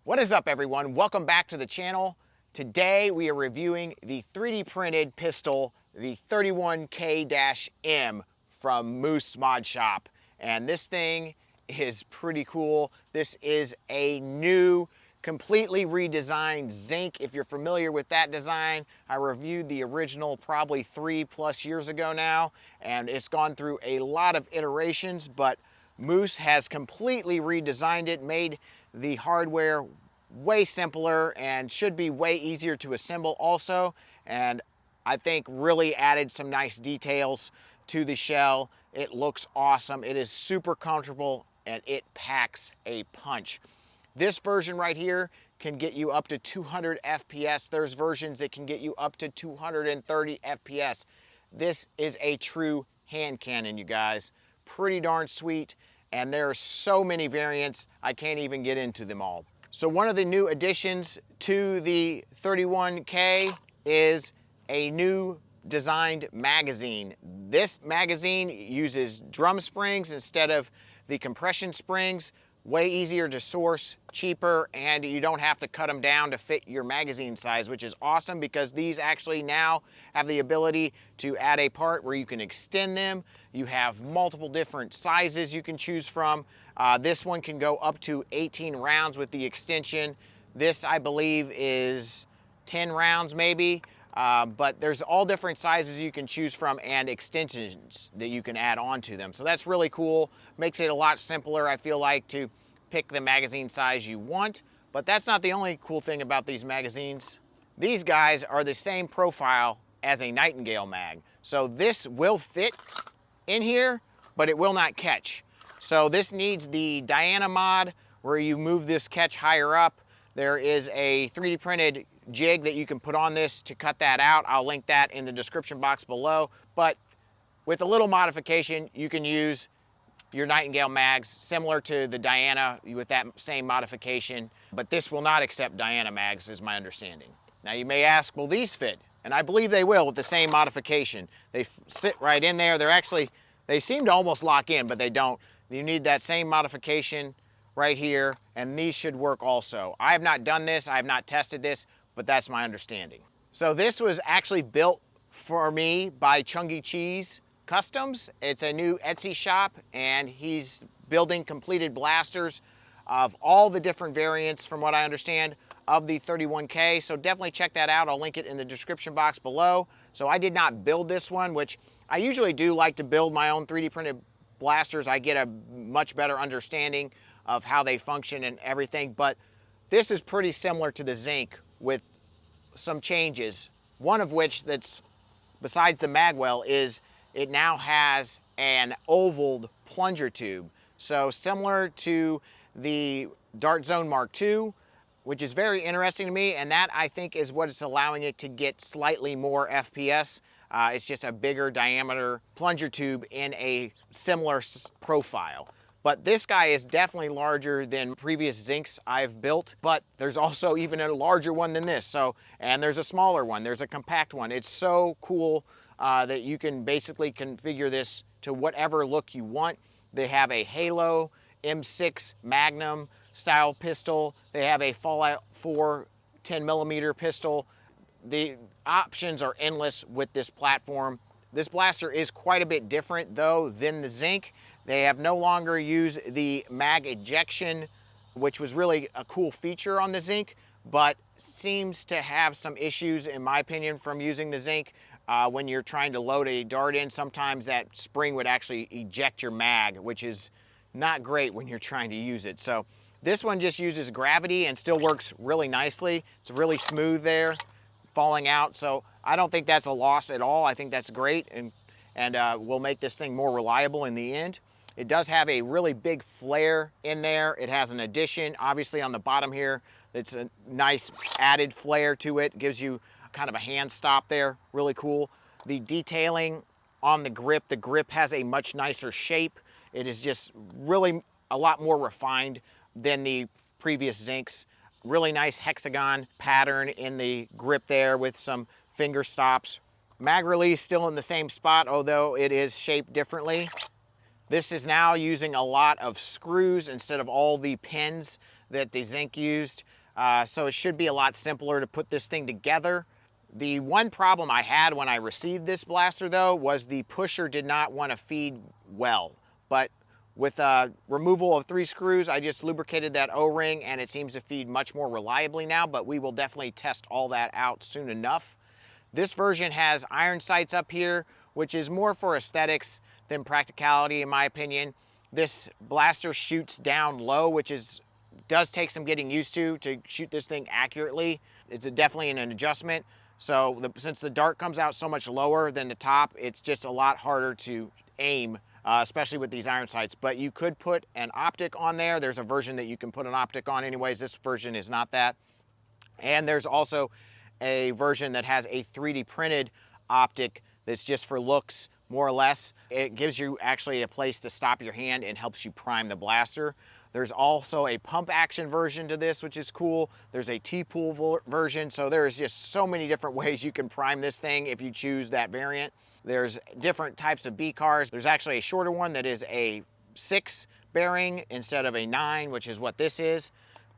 What is up, everyone? Welcome back to the channel. Today we are reviewing the 3D printed pistol, the 31k-M from Moose Mod Shop. And this thing is pretty cool. This is a new, completely redesigned Zinc. If you're familiar with that design, I reviewed the original probably 3+ years ago now, and it's gone through a lot of iterations, but Moose has completely redesigned it, made the hardware way simpler and should be way easier to assemble also, and I think really added some nice details to the shell. It looks awesome. It is super comfortable and it packs a punch. This version right here can get you up to 200 FPS. There's versions that can get you up to 230 FPS. This is a true hand cannon, you guys. Pretty darn sweet, and there are so many variants, I can't even get into them all. So one of the new additions to the 31K is a new designed magazine. This magazine uses drum springs instead of the compression springs. Way easier to source, cheaper, and you don't have to cut them down to fit your magazine size, which is awesome because these actually now have the ability to add a part where you can extend them. You have multiple different sizes you can choose from. This one can go up to 18 rounds with the extension. This, I believe, is 10 rounds maybe. But there's all different sizes you can choose from and extensions that you can add on to them. So that's really cool. Makes it a lot simpler, I feel like, to pick the magazine size you want. But that's not the only cool thing about these magazines. These guys are the same profile as a Nightingale mag. So this will fit in here, but it will not catch. So this needs the Diana mod where you move this catch higher up. There is a 3D printed jig that you can put on this to cut that out. I'll link that in the description box below. But with a little modification, you can use your Nightingale mags similar to the Diana with that same modification. But this will not accept Diana mags, is my understanding. Now you may ask, will these fit? And I believe they will with the same modification. They sit right in there. They seem to almost lock in, but they don't. You need that same modification right here, and these should work also. I have not done this, I have not tested this, but that's my understanding. So this was actually built for me by Chungy Cheese Customs. It's a new Etsy shop, and he's building completed blasters of all the different variants, from what I understand, of the 31K. So definitely check that out. I'll link it in the description box below. So I did not build this one, which I usually do like to build my own 3D printed blasters. I get a much better understanding of how they function and everything, but this is pretty similar to the Zinc with some changes. One of which, that's besides the magwell, is it now has an ovaled plunger tube. So similar to the Dart Zone Mark II, which is very interesting to me, and that I think is what is allowing it to get slightly more FPS. It's just a bigger diameter plunger tube in a similar profile. But this guy is definitely larger than previous Zincs I've built, but there's also even a larger one than this. And there's a smaller one, there's a compact one. It's so cool that you can basically configure this to whatever look you want. They have a Halo M6 Magnum style pistol. They have a Fallout 4 10mm pistol. The options are endless with this platform. This blaster is quite a bit different though than the Zinc. They have no longer used the mag ejection, which was really a cool feature on the Zinc, but seems to have some issues, in my opinion, from using the Zinc. When you're trying to load a dart in, sometimes that spring would actually eject your mag, which is not great when you're trying to use it. So this one just uses gravity and still works really nicely. It's really smooth there, falling out. So I don't think that's a loss at all. I think that's great, and will make this thing more reliable in the end. It does have a really big flare in there. It has an addition, obviously, on the bottom here. It's a nice added flare to it. Gives you kind of a hand stop there, really cool. The detailing on the grip has a much nicer shape. It is just really a lot more refined than the previous Zincs. Really nice hexagon pattern in the grip there with some finger stops. Mag release still in the same spot, although it is shaped differently. This is now using a lot of screws instead of all the pins that the Zinc used. so it should be a lot simpler to put this thing together. The one problem I had when I received this blaster though was the pusher did not want to feed well, but with removal of 3 screws, I just lubricated that O-ring and it seems to feed much more reliably now, but we will definitely test all that out soon enough. This version has iron sights up here, which is more for aesthetics than practicality in my opinion. This blaster shoots down low, which does take some getting used to shoot this thing accurately. It's definitely an adjustment. So since the dart comes out so much lower than the top, it's just a lot harder to aim, especially with these iron sights. But you could put an optic on there. There's a version that you can put an optic on anyways. This version is not that. And there's also a version that has a 3D printed optic that's just for looks, more or less. It gives you actually a place to stop your hand and helps you prime the blaster. There's also a pump action version to this, which is cool. There's a T-pool version, so there's just so many different ways you can prime this thing if you choose that variant. There's different types of B-cars. There's actually a shorter one that is a 6 bearing instead of a 9, which is what this is.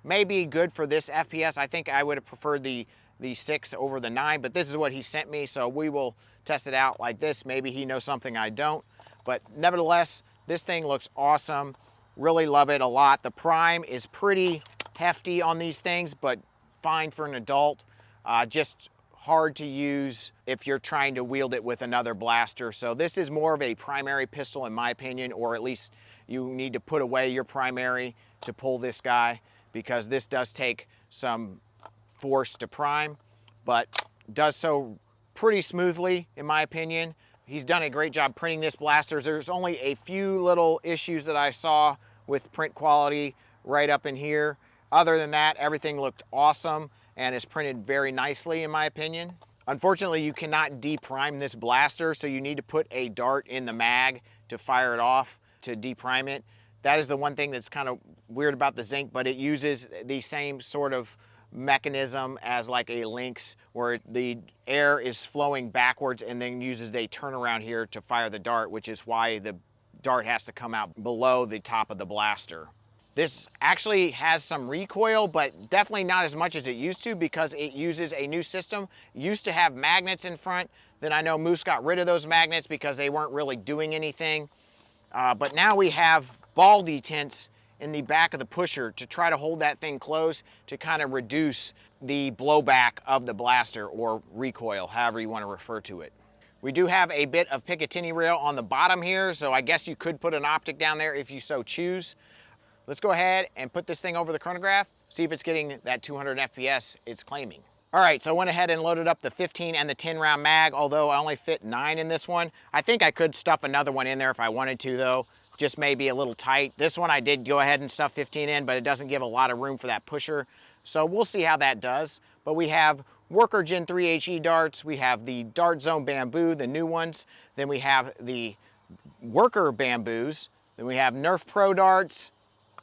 Maybe good for this FPS. I think I would have preferred the 6 over the 9, but this is what he sent me, so we will test it out like this. Maybe he knows something I don't, but nevertheless, this thing looks awesome. Really love it a lot. The prime is pretty hefty on these things, but fine for an adult. Just hard to use if you're trying to wield it with another blaster. So this is more of a primary pistol in my opinion, or at least you need to put away your primary to pull this guy, because this does take some force to prime, but does so pretty smoothly in my opinion. He's done a great job printing this blaster. There's only a few little issues that I saw with print quality right up in here. Other than that, everything looked awesome and is printed very nicely in my opinion. Unfortunately, you cannot deprime this blaster, so you need to put a dart in the mag to fire it off to deprime it. That is the one thing that's kind of weird about the Zinc, but it uses the same sort of mechanism as like a Lynx, where the air is flowing backwards and then uses a turnaround here to fire the dart, which is why the dart has to come out below the top of the blaster. This actually has some recoil, but definitely not as much as it used to, because it uses a new system. It used to have magnets in front. Then I know Moose got rid of those magnets because they weren't really doing anything. But now we have ball detents in the back of the pusher to try to hold that thing close to kind of reduce the blowback of the blaster, or recoil, however you want to refer to it. We do have a bit of Picatinny rail on the bottom here, so I guess you could put an optic down there if you so choose. Let's go ahead and put this thing over the chronograph, see if it's getting that 200 FPS it's claiming. All right, so I went ahead and loaded up the 15 and the 10 round mag, although I only fit 9 in this one. I think I could stuff another one in there if I wanted to though, just maybe a little tight. This one I did go ahead and stuff 15 in, but it doesn't give a lot of room for that pusher. So we'll see how that does. But we have Worker Gen 3 HE darts, we have the Dart Zone Bamboo, the new ones, then we have the Worker Bamboos, then we have Nerf Pro darts,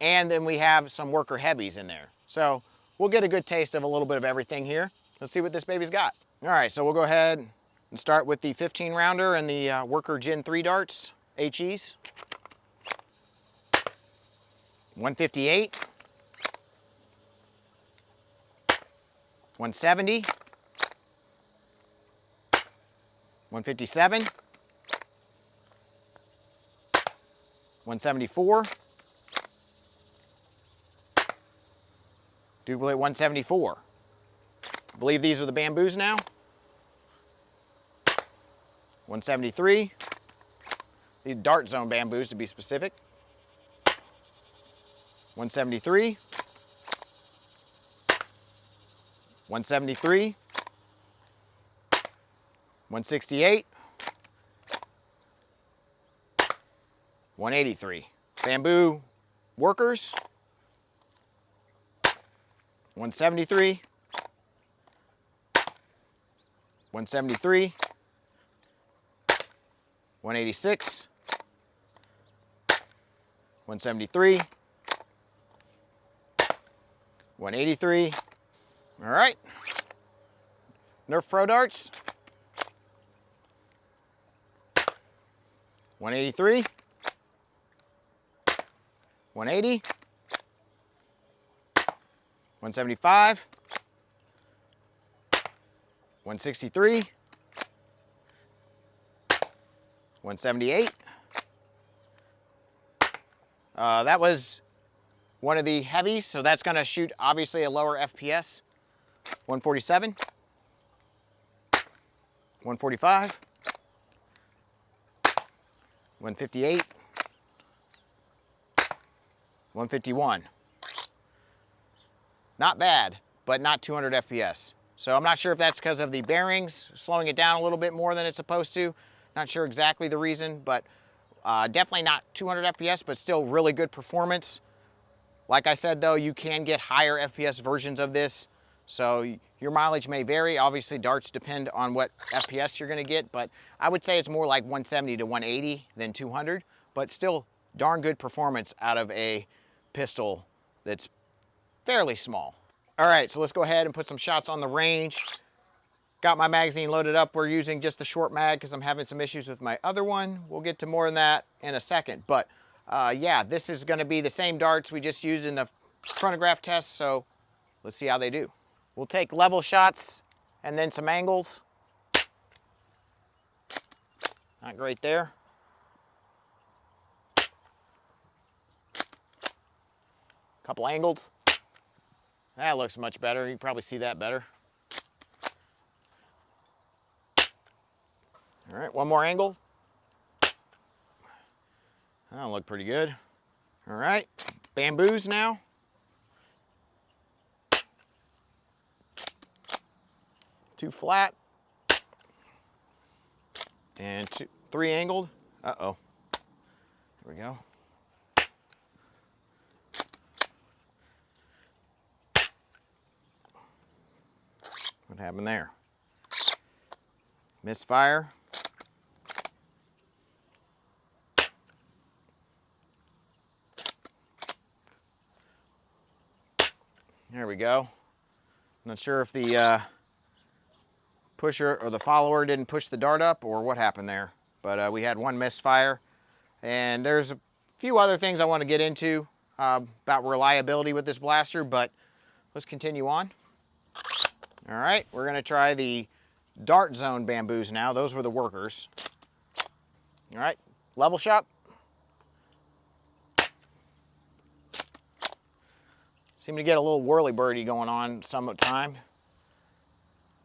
and then we have some Worker Heavies in there. So we'll get a good taste of a little bit of everything here. Let's see what this baby's got. All right, so we'll go ahead and start with the 15 rounder and the Worker Gen 3 darts, HEs. 158. 170, 157, 174, duplicate 174. I believe these are the bamboos now. 173, these Dart Zone bamboos to be specific. 173. 173, 168, 183. Bamboo Workers, 173, 173, 186, 173, 183. All right, Nerf Pro darts, 183, 180, 175, 163, 178. That was one of the heavies, so that's going to shoot obviously a lower FPS. 147, 145, 158, 151. Not bad, but not 200 FPS. So I'm not sure if that's because of the bearings slowing it down a little bit more than it's supposed to. Not sure exactly the reason, but definitely not 200 FPS, but still really good performance. Like I said though, you can get higher FPS versions of this, so your mileage may vary. Obviously darts depend on what FPS you're gonna get, but I would say it's more like 170 to 180 than 200, but still darn good performance out of a pistol that's fairly small. All right, so let's go ahead and put some shots on the range. Got my magazine loaded up. We're using just the short mag because I'm having some issues with my other one. We'll get to more on that in a second, but yeah, this is gonna be the same darts we just used in the chronograph test, so let's see how they do. We'll take level shots and then some angles. Not great there. Couple angled. That looks much better. You can probably see that better. All right, one more angle. That'll look pretty good. All right, bamboos now. Two flat. And three angled. Uh-oh. There we go. What happened there? Misfire. There we go. Not sure if the pusher or the follower didn't push the dart up or what happened there, but we had one misfire. And there's a few other things I want to get into about reliability with this blaster, but let's continue on. All right, we're gonna try the dart zone bamboos now. Those were the workers. All right, level shot. Seem to get a little whirly-birdie going on some of the time.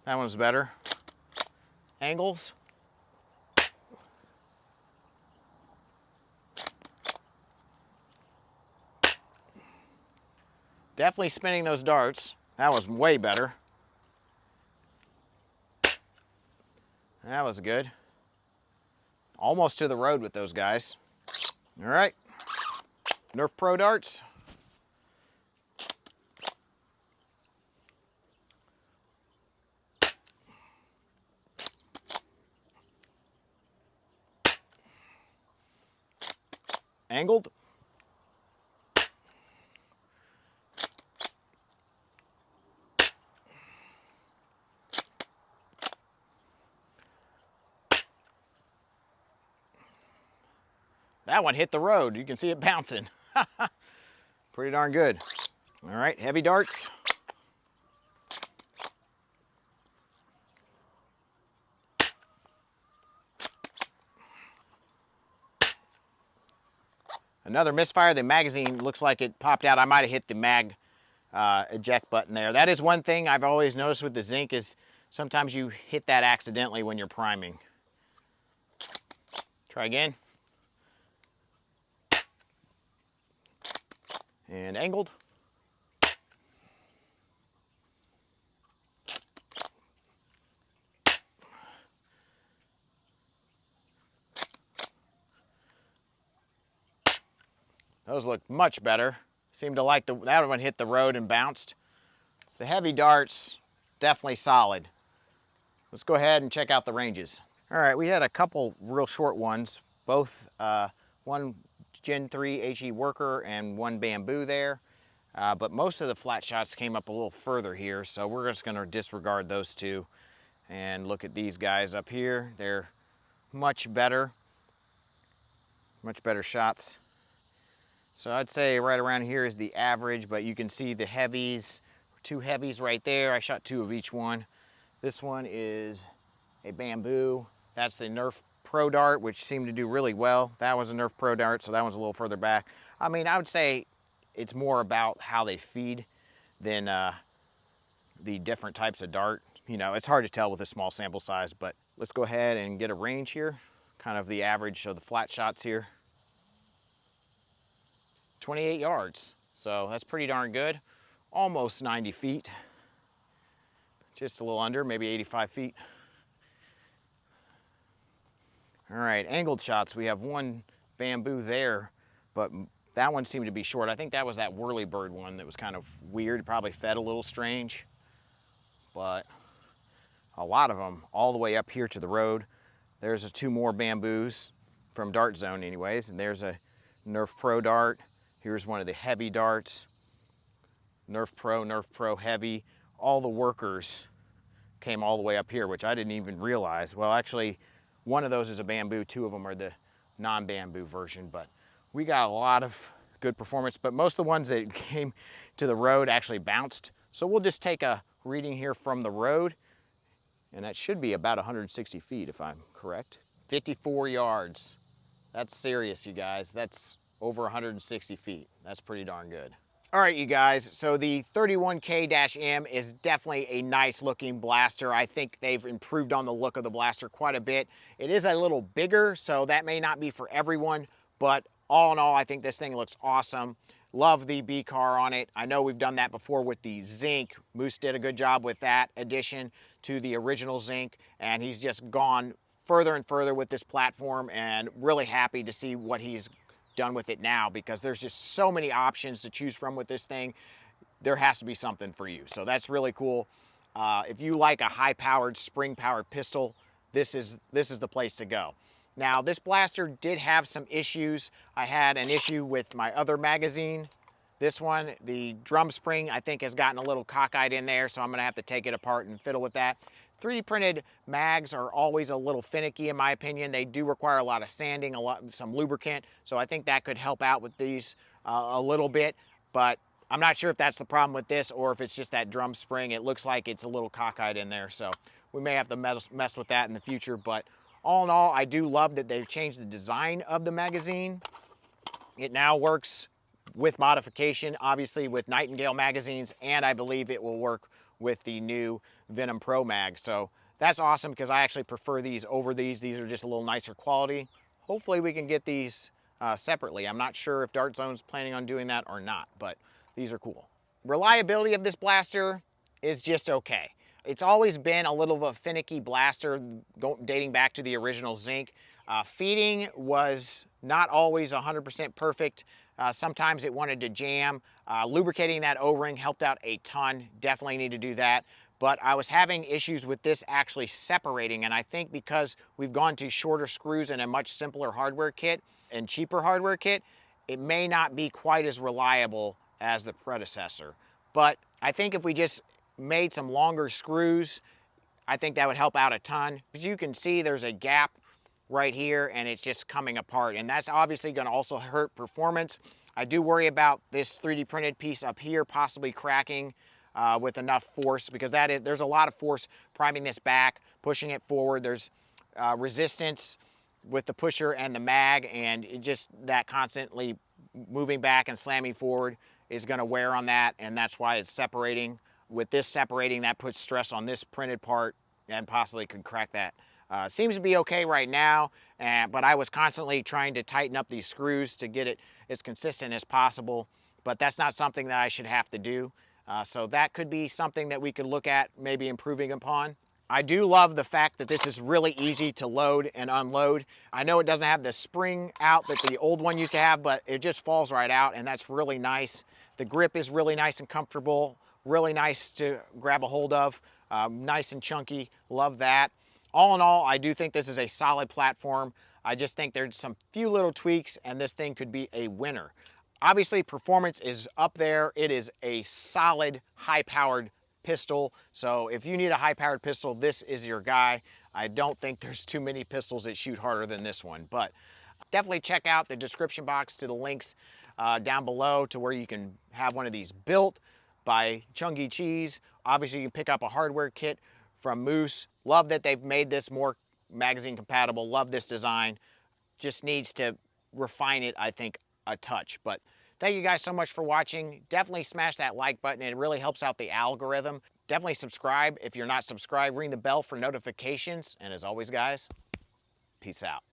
That one's better. Angles. Definitely spinning those darts. That was way better. That was good. Almost to the road with those guys. All right, Nerf Pro darts. Angled. That one hit the road. You can see it bouncing. Pretty darn good. All right, heavy darts. Another misfire. The magazine looks like it popped out. I might have hit the mag eject button there. That is one thing I've always noticed with the Zinc is sometimes you hit that accidentally when you're priming. Try again. And angled. Those look much better. Seemed to like that one hit the road and bounced. The heavy darts, definitely solid. Let's go ahead and check out the ranges. All right, we had a couple real short ones, both one Gen 3 HE Worker and one Bamboo there. But most of the flat shots came up a little further here, so we're just gonna disregard those two and look at these guys up here. They're much better shots. So I'd say right around here is the average, but you can see the heavies 2 heavies right there. I shot 2 of each one. This one is a bamboo. That's the Nerf Pro Dart, which seemed to do really well. That was a Nerf Pro Dart, so that one's a little further back. I mean, I would say it's more about how they feed than the different types of dart. You know, it's hard to tell with a small sample size, but let's go ahead and get a range here. Kind of the average of the flat shots here. 28 yards, so that's pretty darn good. Almost 90 feet. Just a little under, maybe 85 feet. All right, angled shots. We have one bamboo there, but that one seemed to be short. I think that was that whirlybird one that was kind of weird. Probably fed a little strange, but a lot of them all the way up here to the road. There's 2 more bamboos from Dart Zone anyways, and there's a Nerf Pro Dart. Here's one of the heavy darts. Nerf Pro Heavy. All the workers came all the way up here, which I didn't even realize. Well, actually, one of those is a bamboo. 2 of them are the non-bamboo version, but we got a lot of good performance, but most of the ones that came to the road actually bounced. So we'll just take a reading here from the road, and that should be about 160 feet if I'm correct. 54 yards. That's serious, you guys. That's over 160 feet. That's pretty darn good. All right, you guys, so the 31k-M is definitely a nice looking blaster. I think they've improved on the look of the blaster quite a bit. It is a little bigger, so that may not be for everyone, but all in all, I think this thing looks awesome. Love the B-car on it. I know we've done that before with the Zinc. Moose did a good job with that addition to the original Zinc, and he's just gone further and further with this platform, and really happy to see what he's done with it now, because there's just so many options to choose from with this thing. There has to be something for you, so that's really cool. If you like a high-powered, spring-powered pistol, this is the place to go. Now, this blaster did have some issues. I had an issue with my other magazine. This one, the drum spring, I think has gotten a little cockeyed in there, so I'm gonna have to take it apart and fiddle with that. 3D printed mags are always a little finicky in my opinion. They do require a lot of sanding, some lubricant, so I think that could help out with these a little bit, but I'm not sure if that's the problem with this or if it's just that drum spring. It looks like it's a little cockeyed in there, so we may have to mess with that in the future, but all in all, I do love that they've changed the design of the magazine. It now works with modification, obviously with Nightingale magazines, and I believe it will work with the new Venom Pro mag. So that's awesome, because I actually prefer these over these. These are just a little nicer quality. Hopefully we can get these separately. I'm not sure if Dart Zone's planning on doing that or not, but these are cool. Reliability of this blaster is just okay. It's always been a little of a finicky blaster dating back to the original Zinc. Feeding was not always 100% perfect. Sometimes it wanted to jam. Lubricating that O-ring helped out a ton. Definitely need to do that. But I was having issues with this actually separating, and I think because we've gone to shorter screws and a much simpler hardware kit and cheaper hardware kit, it may not be quite as reliable as the predecessor. But I think if we just made some longer screws, I think that would help out a ton. As you can see, there's a gap right here, and it's just coming apart, and that's obviously going to also hurt performance. I do worry about this 3D printed piece up here possibly cracking with enough force, because there's a lot of force priming this back, pushing it forward. There's resistance with the pusher and the mag, and just that constantly moving back and slamming forward is going to wear on that, and that's why it's separating. With this separating, that puts stress on this printed part and possibly could crack that. Seems to be okay right now, but I was constantly trying to tighten up these screws to get it as consistent as possible, but that's not something that I should have to do. So that could be something that we could look at maybe improving upon. I do love the fact that this is really easy to load and unload. I know it doesn't have the spring out that the old one used to have, but it just falls right out, and that's really nice. The grip is really nice and comfortable, really nice to grab a hold of, nice and chunky, love that. All in all, I do think this is a solid platform. I just think there's some few little tweaks, and this thing could be a winner. Obviously, performance is up there. It is a solid, high-powered pistol. So if you need a high-powered pistol, this is your guy. I don't think there's too many pistols that shoot harder than this one, but definitely check out the description box to the links down below to where you can have one of these built. by Chunky Cheese. Obviously, you can pick up a hardware kit from Moose. Love that they've made this more magazine compatible. Love this design. Just needs to refine it, I think, a touch. But thank you guys so much for watching. Definitely smash that like button. It really helps out the algorithm. Definitely subscribe if you're not subscribed. Ring the bell for notifications. And as always, guys, peace out.